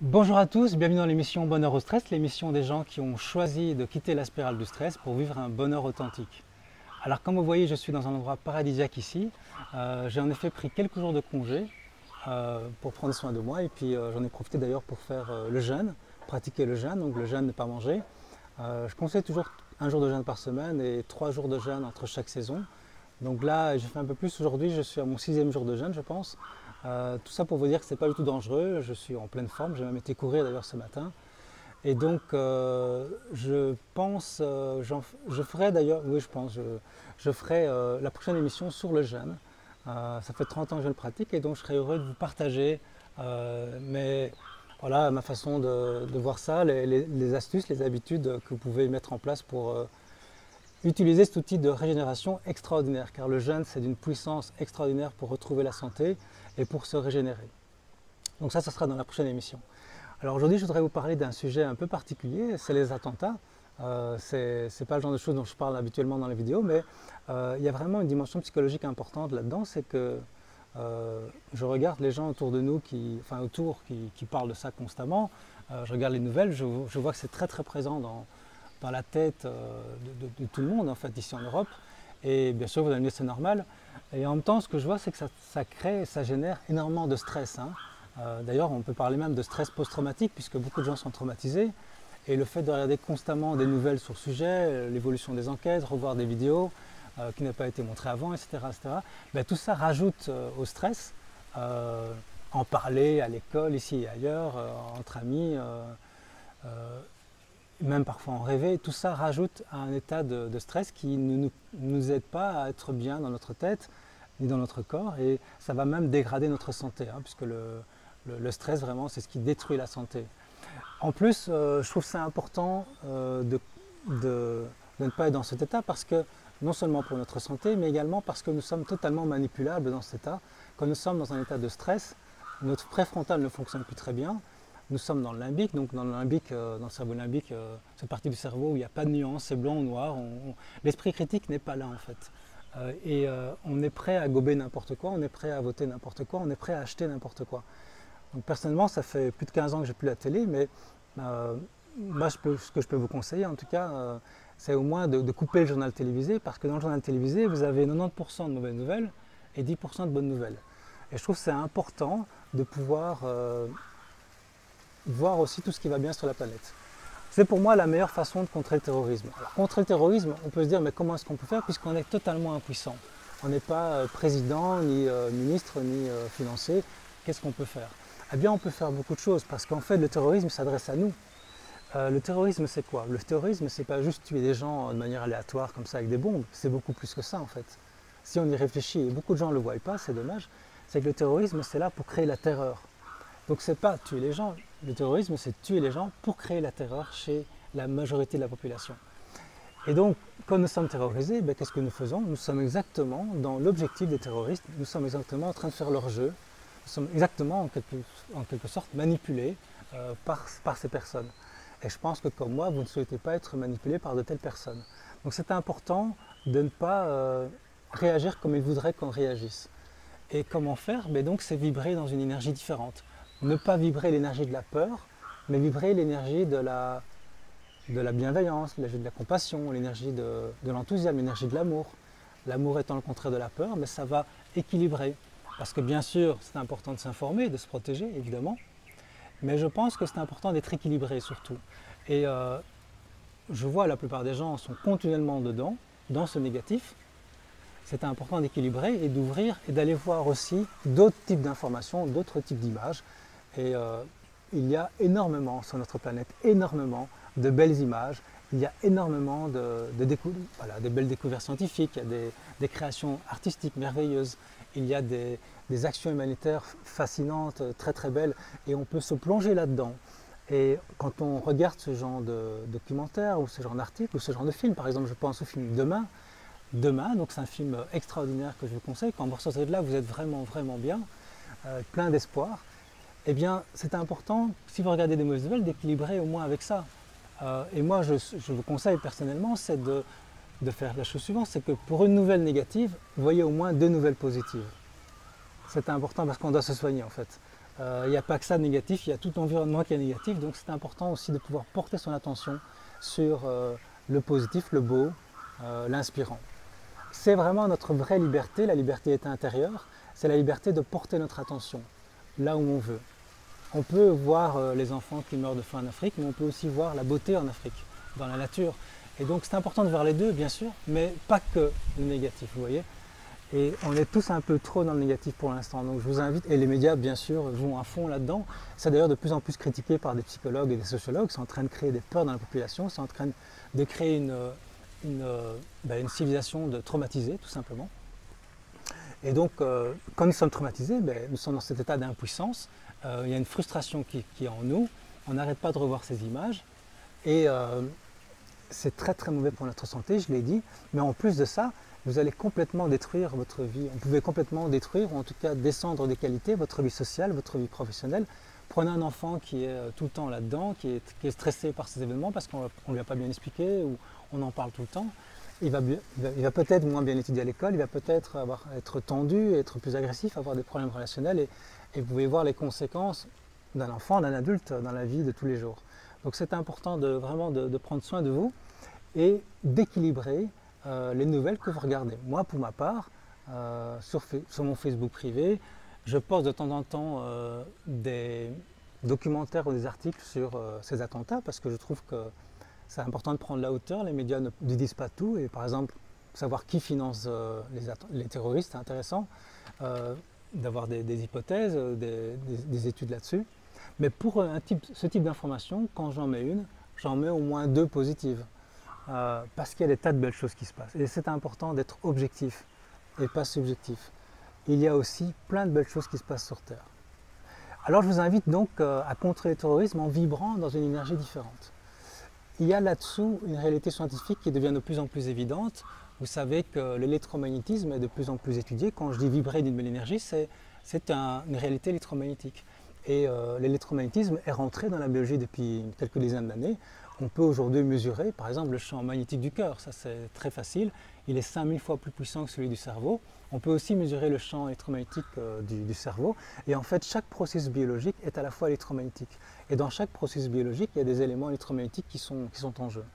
Bonjour à tous, bienvenue dans l'émission Bonheur au stress, l'émission des gens qui ont choisi de quitter la spirale du stress pour vivre un bonheur authentique. Alors comme vous voyez, je suis dans un endroit paradisiaque ici. J'ai en effet pris quelques jours de congé pour prendre soin de moi et puis j'en ai profité d'ailleurs pour faire le jeûne, pratiquer le jeûne, donc le jeûne ne pas manger. Je conseille toujours un jour de jeûne par semaine et 3 jours de jeûne entre chaque saison. Donc là, j'ai fait un peu plus aujourd'hui, je suis à mon 6e jour de jeûne, je pense. Tout ça pour vous dire que c'est pas du tout dangereux, je suis en pleine forme, j'ai même été courir d'ailleurs ce matin. Et donc, je pense, je ferai d'ailleurs, oui, je ferai la prochaine émission sur le jeûne. Ça fait 30 ans que je le pratique et donc je serais heureux de vous partager mais voilà, ma façon de voir ça, les astuces, les habitudes que vous pouvez mettre en place pour utiliser cet outil de régénération extraordinaire, car le jeûne, c'est d'une puissance extraordinaire pour retrouver la santé et pour se régénérer. Donc ça sera dans la prochaine émission. Alors aujourd'hui, je voudrais vous parler d'un sujet un peu particulier, c'est les attentats. C'est pas le genre de choses dont je parle habituellement dans les vidéos, mais il y a vraiment une dimension psychologique importante là-dedans, c'est que je regarde les gens autour de nous, qui parlent de ça constamment. Je regarde les nouvelles, je vois que c'est très très présent dans la tête de tout le monde en fait ici en Europe. Et bien sûr, vous allez me dire c'est normal. Et en même temps, ce que je vois, c'est que ça crée, ça génère énormément de stress. D'ailleurs, on peut parler même de stress post-traumatique, puisque beaucoup de gens sont traumatisés. Et le fait de regarder constamment des nouvelles sur le sujet, l'évolution des enquêtes, revoir des vidéos qui n'avaient pas été montrées avant, etc., ben, tout ça rajoute au stress. En parler à l'école, ici et ailleurs, entre amis, même parfois en rêver, tout ça rajoute à un état de stress qui ne nous aide pas à être bien dans notre tête ni dans notre corps, et ça va même dégrader notre santé, puisque le stress vraiment c'est ce qui détruit la santé. En plus, je trouve ça important de ne pas être dans cet état parce que non seulement pour notre santé, mais également parce que nous sommes totalement manipulables dans cet état. Quand nous sommes dans un état de stress, notre préfrontal ne fonctionne plus très bien. Nous sommes dans le limbique, donc dans le cerveau limbique, cette partie du cerveau où il n'y a pas de nuance, c'est blanc ou noir. L'esprit critique n'est pas là en fait. On est prêt à gober n'importe quoi, on est prêt à voter n'importe quoi, on est prêt à acheter n'importe quoi. Donc personnellement, ça fait plus de 15 ans que j'ai plus la télé, mais moi, ce que je peux vous conseiller, en tout cas, c'est au moins de couper le journal télévisé, parce que dans le journal télévisé, vous avez 90% de mauvaises nouvelles et 10% de bonnes nouvelles. Et je trouve que c'est important de pouvoir voir aussi tout ce qui va bien sur la planète. C'est pour moi la meilleure façon de contrer le terrorisme. Alors, contrer le terrorisme, on peut se dire, mais comment est-ce qu'on peut faire, puisqu'on est totalement impuissant. On n'est pas président, ni ministre, ni financier. Qu'est-ce qu'on peut faire? Eh bien, on peut faire beaucoup de choses, parce qu'en fait, le terrorisme s'adresse à nous. Le terrorisme, c'est quoi? Le terrorisme, c'est pas juste tuer des gens de manière aléatoire, comme ça, avec des bombes. C'est beaucoup plus que ça, en fait. Si on y réfléchit, et beaucoup de gens ne le voient pas, c'est dommage, c'est que le terrorisme, c'est là pour créer la terreur. Donc, c'est pas tuer les gens. Le terrorisme, c'est tuer les gens pour créer la terreur chez la majorité de la population. Et donc, quand nous sommes terrorisés, ben, qu'est-ce que nous faisons? Nous sommes exactement dans l'objectif des terroristes, nous sommes exactement en train de faire leur jeu, nous sommes exactement en quelque sorte manipulés par ces personnes. Et je pense que comme moi, vous ne souhaitez pas être manipulé par de telles personnes. Donc c'est important de ne pas réagir comme ils voudraient qu'on réagisse. Et comment faire? Ben donc c'est vibrer dans une énergie différente. Ne pas vibrer l'énergie de la peur, mais vibrer l'énergie de la bienveillance, l'énergie de la compassion, l'énergie de l'enthousiasme, l'énergie de l'amour. L'amour étant le contraire de la peur, mais ça va équilibrer. Parce que bien sûr, c'est important de s'informer, de se protéger, évidemment, mais je pense que c'est important d'être équilibré surtout. Et je vois la plupart des gens sont continuellement dedans, dans ce négatif. C'est important d'équilibrer et d'ouvrir et d'aller voir aussi d'autres types d'informations, d'autres types d'images. Et il y a énormément sur notre planète, énormément de belles images. Il y a énormément de belles découvertes scientifiques, il y a des créations artistiques merveilleuses, il y a des actions humanitaires fascinantes, très très belles, et on peut se plonger là-dedans. Et quand on regarde ce genre de documentaire, ou ce genre d'article, ou ce genre de film, par exemple, je pense au film Demain. Demain, donc c'est un film extraordinaire que je vous conseille. Quand vous ressortez de là, vous êtes vraiment vraiment bien, plein d'espoir. Eh bien, c'est important, si vous regardez des mauvaises nouvelles, d'équilibrer au moins avec ça. Et moi, je vous conseille personnellement, c'est de faire la chose suivante, c'est que pour une nouvelle négative, voyez au moins 2 nouvelles positives. C'est important parce qu'on doit se soigner en fait. Il n'y a pas que ça de négatif, il y a tout l'environnement qui est négatif, donc c'est important aussi de pouvoir porter son attention sur le positif, le beau, l'inspirant. C'est vraiment notre vraie liberté, la liberté est intérieure, c'est la liberté de porter notre attention là où on veut. On peut voir les enfants qui meurent de faim en Afrique, mais on peut aussi voir la beauté en Afrique, dans la nature. Et donc c'est important de voir les deux, bien sûr, mais pas que le négatif, vous voyez. Et on est tous un peu trop dans le négatif pour l'instant. Donc je vous invite, et les médias bien sûr vont à fond là-dedans. C'est d'ailleurs de plus en plus critiqué par des psychologues et des sociologues. C'est en train de créer des peurs dans la population, c'est en train de créer une civilisation de traumatisés, tout simplement. Et donc quand nous sommes traumatisés, nous sommes dans cet état d'impuissance. Il y a une frustration qui est en nous. On n'arrête pas de revoir ces images. Et c'est très très mauvais pour notre santé, je l'ai dit. Mais en plus de ça, vous allez complètement détruire votre vie. Vous pouvez complètement détruire, ou en tout cas descendre des qualités, votre vie sociale, votre vie professionnelle. Prenez un enfant qui est tout le temps là-dedans, qui est stressé par ces événements parce qu'on ne lui a pas bien expliqué ou on en parle tout le temps. Il va peut-être moins bien étudier à l'école, il va peut-être être tendu, être plus agressif, avoir des problèmes relationnels et vous pouvez voir les conséquences d'un enfant, d'un adulte dans la vie de tous les jours. Donc c'est important vraiment de prendre soin de vous et d'équilibrer les nouvelles que vous regardez. Moi, pour ma part, sur mon Facebook privé, je poste de temps en temps des documentaires ou des articles sur ces attentats parce que je trouve que c'est important de prendre la hauteur. Les médias ne disent pas tout et par exemple, savoir qui finance les terroristes, c'est intéressant d'avoir des hypothèses, des études là-dessus. Mais pour ce type d'information, quand j'en mets une, j'en mets au moins 2 positives. Parce qu'il y a des tas de belles choses qui se passent. Et c'est important d'être objectif et pas subjectif. Il y a aussi plein de belles choses qui se passent sur Terre. Alors je vous invite donc à contrer le terrorisme en vibrant dans une énergie différente. Il y a là-dessous une réalité scientifique qui devient de plus en plus évidente. Vous savez que l'électromagnétisme est de plus en plus étudié. Quand je dis vibrer d'une belle énergie, c'est une réalité électromagnétique. Et l'électromagnétisme est rentré dans la biologie depuis quelques dizaines d'années. On peut aujourd'hui mesurer, par exemple, le champ magnétique du cœur. Ça, c'est très facile. Il est 5000 fois plus puissant que celui du cerveau. On peut aussi mesurer le champ électromagnétique du cerveau. Et en fait, chaque processus biologique est à la fois électromagnétique. Et dans chaque processus biologique, il y a des éléments électromagnétiques qui sont en jeu.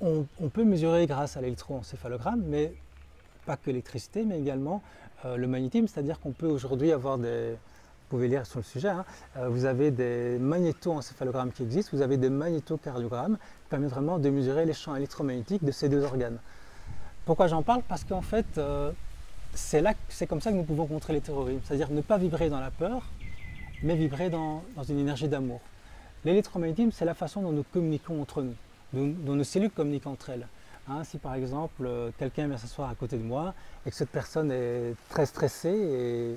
On peut mesurer grâce à l'électroencéphalogramme, mais pas que l'électricité, mais également le magnétisme. C'est-à-dire qu'on peut aujourd'hui avoir vous pouvez lire sur le sujet, vous avez des magnétoencéphalogrammes qui existent, vous avez des magnétocardiogrammes qui permettent vraiment de mesurer les champs électromagnétiques de ces 2 organes. Pourquoi j'en parle? Parce qu'en fait, c'est comme ça que nous pouvons contrer les terrorismes, c'est-à-dire ne pas vibrer dans la peur, mais vibrer dans une énergie d'amour. L'électromagnétisme, c'est la façon dont nous communiquons entre nous, dont nos cellules communiquent entre elles. Si par exemple, quelqu'un vient s'asseoir à côté de moi et que cette personne est très stressée et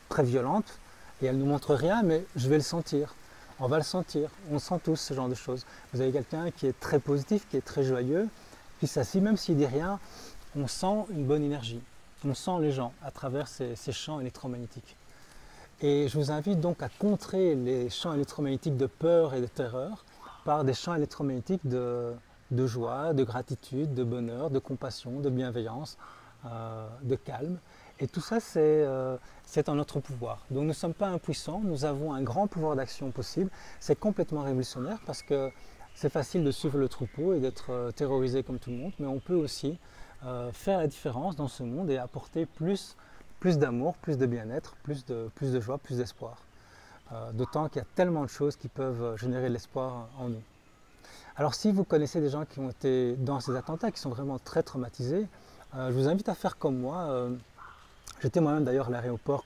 très violente, et elle ne nous montre rien, mais je vais le sentir. On va le sentir, on sent tous ce genre de choses. Vous avez quelqu'un qui est très positif, qui est très joyeux, qui s'assit, même s'il ne dit rien, on sent une bonne énergie. On sent les gens à travers ces champs électromagnétiques. Et je vous invite donc à contrer les champs électromagnétiques de peur et de terreur par des champs électromagnétiques de joie, de gratitude, de bonheur, de compassion, de bienveillance, de calme. Et tout ça, c'est en notre pouvoir. Donc nous ne sommes pas impuissants, nous avons un grand pouvoir d'action possible. C'est complètement révolutionnaire parce que c'est facile de suivre le troupeau et d'être terrorisé comme tout le monde, mais on peut aussi faire la différence dans ce monde et apporter plus d'amour, plus de bien-être, plus de joie, plus d'espoir. D'autant qu'il y a tellement de choses qui peuvent générer de l'espoir en nous. Alors si vous connaissez des gens qui ont été dans ces attentats, qui sont vraiment très traumatisés, je vous invite à faire comme moi. J'étais moi-même d'ailleurs à l'aéroport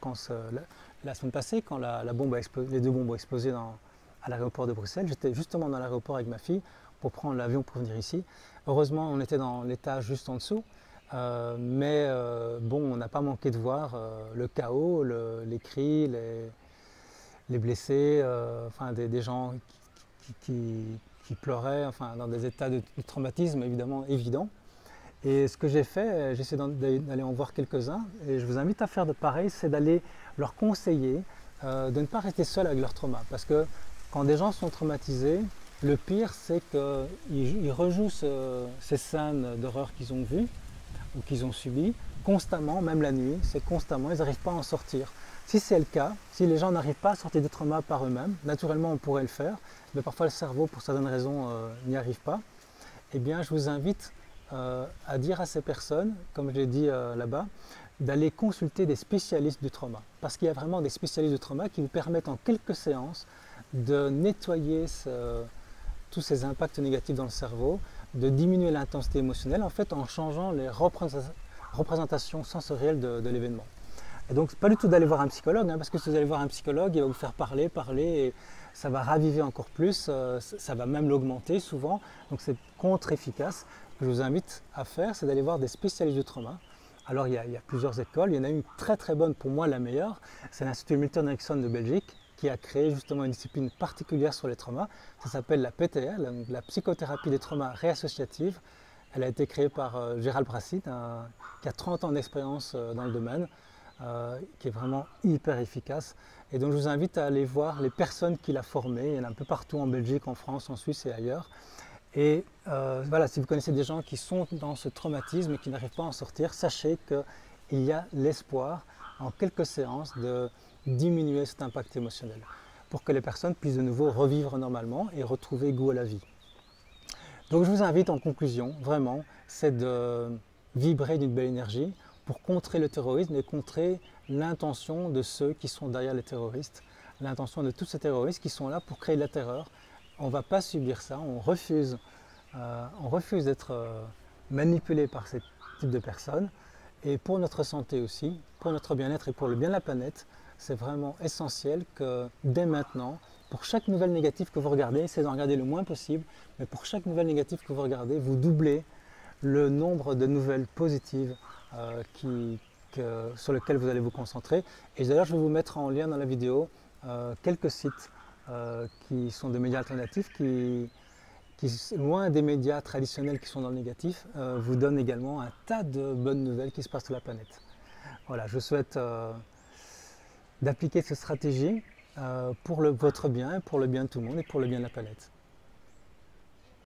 la semaine passée, quand les 2 bombes ont explosé à l'aéroport de Bruxelles. J'étais justement dans l'aéroport avec ma fille pour prendre l'avion pour venir ici. Heureusement, on était dans l'étage juste en dessous, mais on n'a pas manqué de voir le chaos, les cris, les blessés, des gens qui pleuraient, dans des états de traumatisme évidemment évidents. Et ce que j'ai fait, j'essaie d'aller en voir quelques-uns et je vous invite à faire de pareil, c'est d'aller leur conseiller de ne pas rester seul avec leur trauma. Parce que quand des gens sont traumatisés, le pire c'est qu'ils rejouent ces scènes d'horreur qu'ils ont vues ou qu'ils ont subi, constamment, même la nuit, c'est constamment, ils n'arrivent pas à en sortir. Si c'est le cas, si les gens n'arrivent pas à sortir du trauma par eux-mêmes, naturellement on pourrait le faire, mais parfois le cerveau, pour certaines raisons, n'y arrive pas, eh bien je vous invite à dire à ces personnes, comme je l'ai dit là-bas, d'aller consulter des spécialistes du trauma. Parce qu'il y a vraiment des spécialistes du trauma qui vous permettent en quelques séances de nettoyer tous ces impacts négatifs dans le cerveau, de diminuer l'intensité émotionnelle en fait en changeant les représentations sensorielles de l'événement. Et donc pas du tout d'aller voir un psychologue, parce que si vous allez voir un psychologue, il va vous faire parler, et ça va raviver encore plus, ça va même l'augmenter souvent, donc c'est contre-efficace. Ce que je vous invite à faire, c'est d'aller voir des spécialistes du trauma. Alors il y a plusieurs écoles, il y en a une très très bonne, pour moi la meilleure, c'est l'Institut Milton Erickson de Belgique, qui a créé justement une discipline particulière sur les traumas. Ça s'appelle la PTR, la psychothérapie des traumas réassociative. Elle a été créée par Gérald Brassine, qui a 30 ans d'expérience dans le domaine, qui est vraiment hyper efficace. Et donc je vous invite à aller voir les personnes qu'il a formées. Il y en a un peu partout en Belgique, en France, en Suisse et ailleurs. Et voilà, si vous connaissez des gens qui sont dans ce traumatisme et qui n'arrivent pas à en sortir, sachez qu'il y a l'espoir, en quelques séances, de diminuer cet impact émotionnel pour que les personnes puissent de nouveau revivre normalement et retrouver goût à la vie. Donc je vous invite en conclusion, vraiment, c'est de vibrer d'une belle énergie pour contrer le terrorisme et contrer l'intention de ceux qui sont derrière les terroristes, l'intention de tous ces terroristes qui sont là pour créer de la terreur. On ne va pas subir ça, on refuse d'être manipulé par ce type de personnes. Et pour notre santé aussi, pour notre bien-être et pour le bien de la planète, c'est vraiment essentiel que dès maintenant, pour chaque nouvelle négative que vous regardez, essayez d'en regarder le moins possible, mais pour chaque nouvelle négative que vous regardez, vous doublez le nombre de nouvelles positives sur lesquelles vous allez vous concentrer. Et d'ailleurs, je vais vous mettre en lien dans la vidéo quelques sites qui sont des médias alternatifs qui, loin des médias traditionnels qui sont dans le négatif, vous donnent également un tas de bonnes nouvelles qui se passent sur la planète. Voilà, je souhaite d'appliquer cette stratégie pour votre bien, pour le bien de tout le monde et pour le bien de la planète.